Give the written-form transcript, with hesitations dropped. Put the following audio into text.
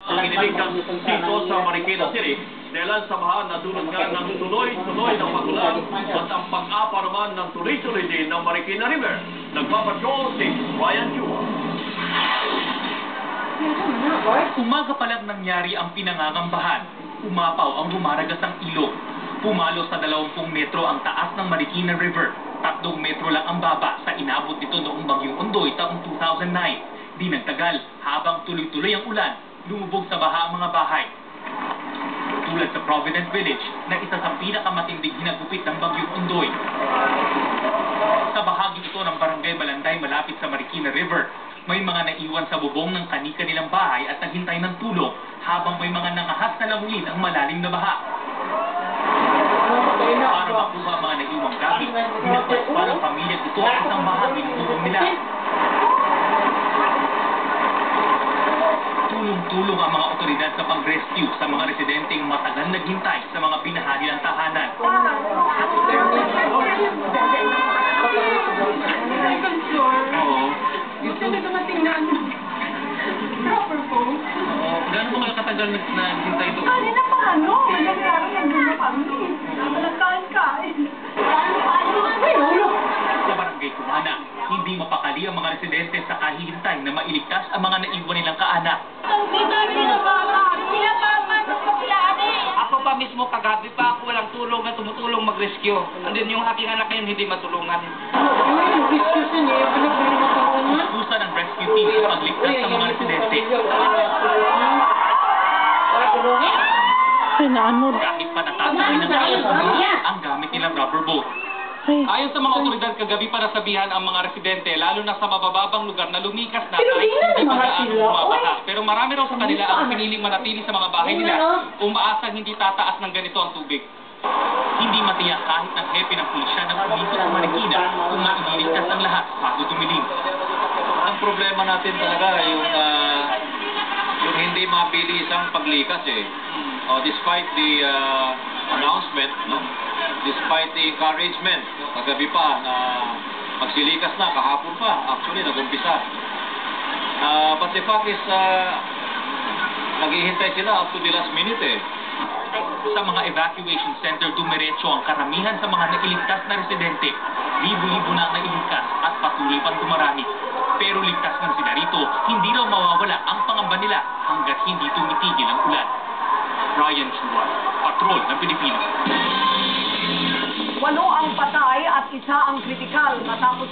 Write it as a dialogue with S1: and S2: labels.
S1: ang iniligtas dito sa Marikina City dahil sa baha na dulot nga ng tuloy-tuloy na pagulan at ang pag-apa naman ng tuloy-tuloy din ng Marikina River. Nagpapatrol si Ryan Chua.
S2: Umaga pa lang nangyari ang pinangangambahan. Umapaw ang rumaragasang ilog. Pumalo sa 20 metro ang taas ng Marikina River. 3 metro lang ang baba sa inabot nito noong Bagyong Ondoy taong 2009. Di nagtagal, habang tuloy-tuloy ang ulan, lumubog sa baha ang mga bahay. Tulad sa Providence Village na isa sa pinakamatinding hinagupit ng Bagyong Ondoy. Sa bahagi ito ng Barangay Balanday malapit sa Marikina River, may mga naiwan sa bubong ng kani-kanilang bahay at naghintay ng tulong habang may mga nangahas na languyin ang malalim na baha. Para makuha ang mga naiwang gamit, dinagpas pa ng pamilya ito ang isang bahagi ng bubong nila. Tulong-tulong ang mga otoridad sa pag-rescue sa mga residenteng matagal naghintay sa mga binahagi ng tahanan. Gano'n mo kayo katagal naghintay doon?
S3: Kanina pa ano? Magandang nagdulo kami. Nakalaan ka.
S2: Sa Barangay Cumana, hindi mapakali ang mga residente sa kahihintay na mailigtas ang mga naiwan nilang kaanak.
S4: Ako pa mismo kagabi pa ako walang tulong na tumutulong mag-rescue. And then yung aking anak ngayon hindi matulungan.
S2: Pusa ng rescue team sa pagligtas ng mga residente. Kahit pa natatangay ng ang gamit nilang rubber boat. Ayon sa mga otoridad, kagabi pa nasabihan ang mga residente, lalo na sa mabababang lugar na lumikas na kahit hindi pa gaano bumabaha. Pero marami raw sa kanila ang piniling manatili sa mga bahay nila, umaasang hindi tataas ng ganito ang tubig. Hindi matiyak kahit ng hepe ng pulisya ng puliso sa Marikina kung maililigtas ang lahat bago dumilim.
S1: Ang problema natin talaga yung hindi mabilis ang paglikas despite the announcement, despite the encouragement, kagabi pa na magsilikas na, kahapon pa, actually nag-umpisa. But the fact is, naghihintay sila up to the last minute
S2: Sa mga evacuation center, dumiretso ang karamihan sa mga nailigtas na residente. Libo-libo na ang nailigtas at patuloy pang dumarami. Pero ligtas man sila rito, hindi raw mawawala ang pangamba nila hanggat hindi tumitigil ang ulan. Ryan Chua, Patrol ng Pilipinas.
S3: 8 ang patay at 1 ang kritikal matapos